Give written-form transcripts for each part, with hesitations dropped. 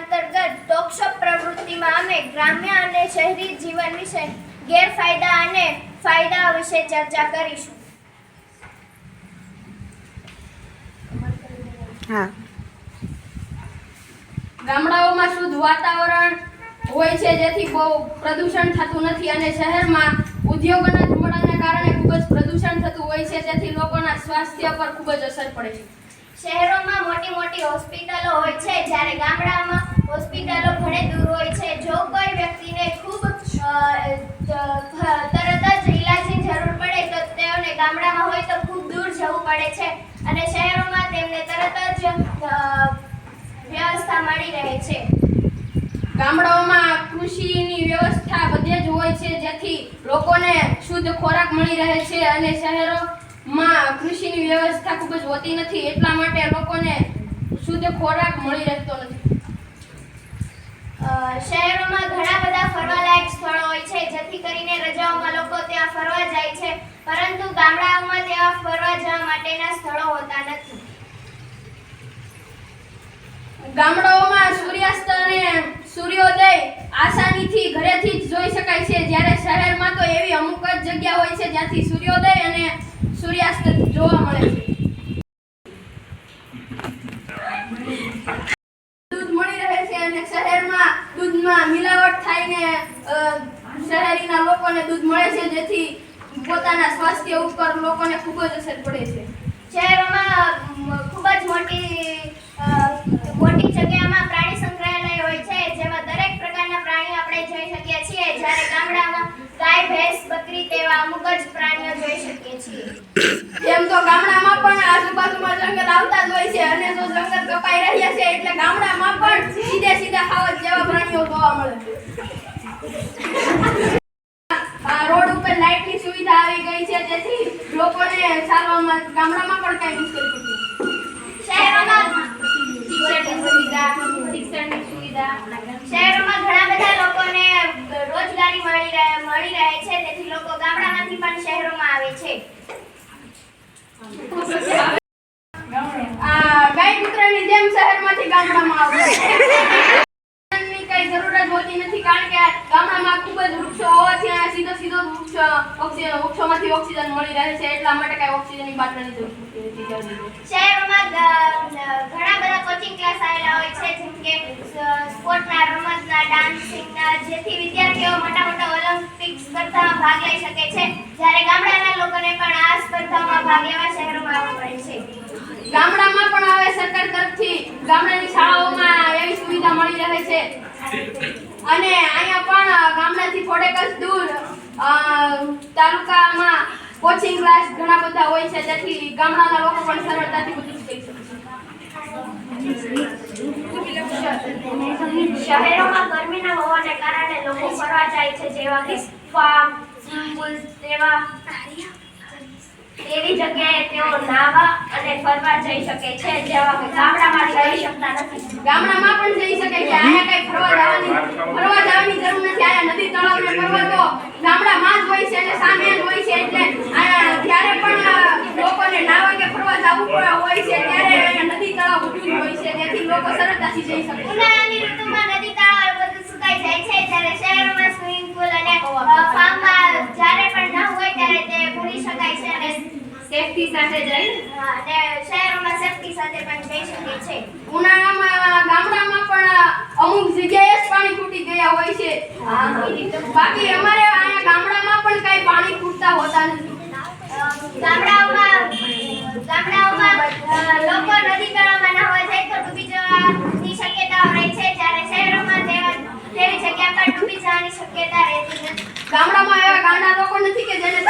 અંતર્ગત ટોકશો પ્રવૃત્તિમાં અમે ગ્રામ્ય અને શહેરી જીવન વિશે ગેરફાયદા અને ફાયદા વિશે ચર્ચા કરીશું. ગામડાઓમાં શુદ્ધ વાતાવરણ હોય છે, જેથી બહુ પ્રદૂષણ થતું નથી, અને શહેરમાં ઉદ્યોગોના ધુમાડાના કારણે ખૂબ જ પ્રદૂષણ થતું હોય છે, જેથી લોકોના સ્વાસ્થ્ય પર ખૂબ જ અસર પડે છે. શહેરોમાં મોટી મોટી હોસ્પિટલો હોય છે, જ્યારે ગામડામાં હોસ્પિટલો ઘણે દૂર હોય છે. જો કોઈ વ્યક્તિને ખૂબ તરત જ ઈલાજની જરૂર પડે તો તેઓને ગામડામાં હોય તો ખૂબ દૂર જવું પડે છે, અને શહેરોમાં તેમને તરત જ વ્યવસ્થા મળી રહે છે. ગામડાઓમાં કૃષિની વ્યવસ્થા બધે જ હોય છે, જેથી લોકોને શુદ્ધ ખોરાક મળી રહે છે, અને શહેરોમાં કૃષિની વ્યવસ્થા ખૂબ જ હોતી નથી, એટલા માટે લોકોને શુદ્ધ ખોરાક મળી રહેતો નથી. શહેરોમાં ઘણા બધા ફરવાલાયક સ્થળો હોય છે, જેથી કરીને રજાઓમાં લોકો ત્યાં ફરવા જાય છે, પરંતુ ગામડાઓમાં ત્યાં ફરવા જવા માટેના સ્થળો હોતા નથી. ગામડાઓમાં સૂર્યાસ્ત અને સૂર્યોદય આસાનીથી ઘરેથી જ જોઈ શકાય છે, જ્યારે શહેરમાં તો એવી અમુક જ જગ્યા હોય છે જ્યાંથી સૂર્યોદય અને સૂર્યાસ્ત જોવા મળે છે. દૂધ મળી રહે છે, અને શહેરમાં દૂધમાં મિલાવટ થઈને શહેરીના લોકોને દૂધ મળે છે, જેથી પોતાના સ્વાસ્થ્ય ઉપર લોકોને ખૂબ જ અસર પડે છે. શહેરોમાં ખૂબ જ મોટી જગ્યામાં પ્રાણી સંગ્રહાલય હોય છે, જેમાં દરેક પ્રકારના પ્રાણીઓ આપણે જોઈ શકીએ છીએ, જ્યારે ગામડામાં ગાય, ભેંસ, બકરી તેવા અમુક જ પ્રાણીઓ જોઈ શકીએ છીએ. એમ તો ગામડામાં પણ આજુબાજુમાં જંગલ આવતા જ હોય છે, અને જો જંગલ કપાઈ રહ્યા છે એટલે ગામડામાં પણ સીધા ખાવત જેવા પ્રાણીઓ જોવા મળે છે. રોડ ઉપર લાઇટની સુવિધા આવી ગઈ છે, જેથી લોકોને ચાલવામાં ગામડામાં પણ કઈ મુશ્કેલી પડતી નથી. શહેરોમાં શિક્ષણની સુવિધા શહેરોમાં ઘણા બધા લોકોને રોજગારી મળી રહે છે, તેથી લોકો ગામડામાંથી પણ શહેરોમાં આવે છે. ગાય કૂતરાની જેમ શહેરમાંથી ગામડામાં આવે છે. કઈ જરૂરત હોતી નથી, કારણ કે ગામડામાં ખૂબ જ વૃક્ષો હોવાથી સીધો વૃક્ષોમાંથી ઓક્સિજન મળી રહે છે, એટલા માટે કઈ ઓક્સિજનની બાટલાની જરૂર નથી. શહેરોમાં ઘણા બધા કોચિંગ ક્લાસ આવેલા હોય છે, જેમ કે સ્પોર્ટના, રમતના, ડાન્સિંગના, જેથી વિદ્યાર્થીઓ મોટા ઓલિમ્પિક સ્પર્ધામાં ભાગ લઈ શકે છે, જ્યારે ગામડાના લોકોને પણ આ સ્પર્ધામાં ભાગ લેવા શહેરોમાં આવવું પડે છે. ગામડામાં પણ હવે સરકાર તરફથી ગામડાની શાળાઓમાં એવી સુવિધા મળી રહે છે, અને અહીંયા પણ ગામડાથી થોડેક જ દૂર તાલુકામાં કોચિંગ ક્લાસ ઘણા બધા હોય છે, જેથી ગામડાના લોકો પણ સરળતાથી બધું શીખી શકે છે. શહેરોમાં ગરમીના હોવાને કારણે લોકો ફરવા જાય છે, જેવા કે ફાર્મ, સ્કૂલ એવી જગ્યાએ તેઓ નાહવા અને ફરવા જઈ શકે છે, જેવા કે ગામડામાં જઈ શકતા નથી. ગામડામાં પણ જઈ શકે છે, અહીંયા કઈ ફરવા જવાની જરૂર નથી. અહીંયા નદી તળાવને ફરવા તો ગામડામાં જ હોય છે, અને સામે જ હોય છે, એટલે અહીંયા જ્યારે પણ લોકોને નાહવા કે ફરવા જવું હોય છે, ત્યારે અહીંયા નદી તળાવ બધું જ હોય છે, જેથી લોકો સરળતાથી જઈ શકે. ઉનાળાની ઋતુમાં નદી તળાવ બધું સુકાઈ જાય છે, જ્યારે શહેરોમાં સ્વિમિંગ પુલ અને ફાર્મમાં જ્યારે પણ ન હોય ત્યારે તે પૂરી શકાય છે, અને સેફટી સાથે જઈ અને શહેરોમાં સેફટી સાથે પણ જઈ શકે છે. ઉનાળામાં ગામડામાં પણ અમુક જગ્યાએ જ પાણી ખૂટી ગયા હોય છે, બાકી અમારે અહીંયા ગામડામાં પણ કઈ પાણી ખૂટતા હોતા નથી. ગામડાઓમાં લોકો નદી તળાવમાં નહાવા જાય તો ડૂબી જવાની શક્યતા રહે છે, જ્યારે શહેરોમાં તેવી જગ્યા પર ડૂબી જવાની શક્યતા રહેતી નથી. ગામડામાં એવા ગાંડા લોકો નથી કે જેને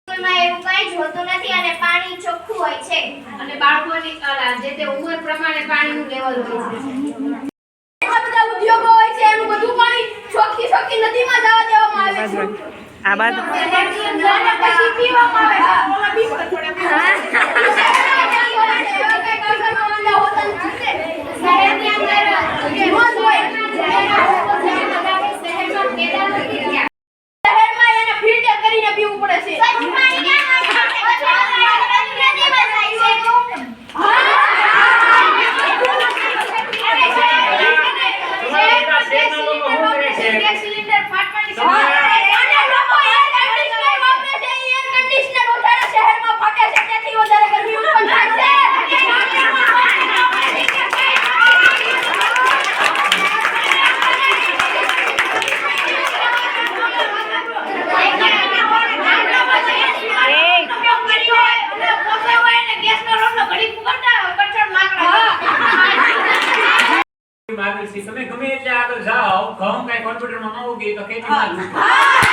સ્કૂલમાં એવું કંઈ જ હોતું નથી, અને પાણી ચોખ્ખું હોય છે, અને બાળકોની જે તે ઉંમર પ્રમાણે પાણીનું લેવલ હોય છે. એટલા બધા ઉદ્યોગો હોય છે, એનું બધું પાણી ચોખ્ખી નદીમાં જવા દેવામાં આવે છે. આ બાદ પછી પીવામાં શહેરમાં એને ફિલ્ટર કરીને પીવું પડે છે. ગેસ સિલિન્ડર ફાટવાની તમે- અને લોકો એર કન્ડિશનર વાપરે છે એર કન્ડિશનર વધારે શહેરમાં ફાટે છે તેથી વધારે ગરમી ઉત્પન્ન થાય છે માગી છે તમે ગમે એટલે આગળ જાઓ ઘઉં કઈ કોમ્પ્યુટરમાં ન ઉગે તો ખેતીમાં જ ઉગે. હા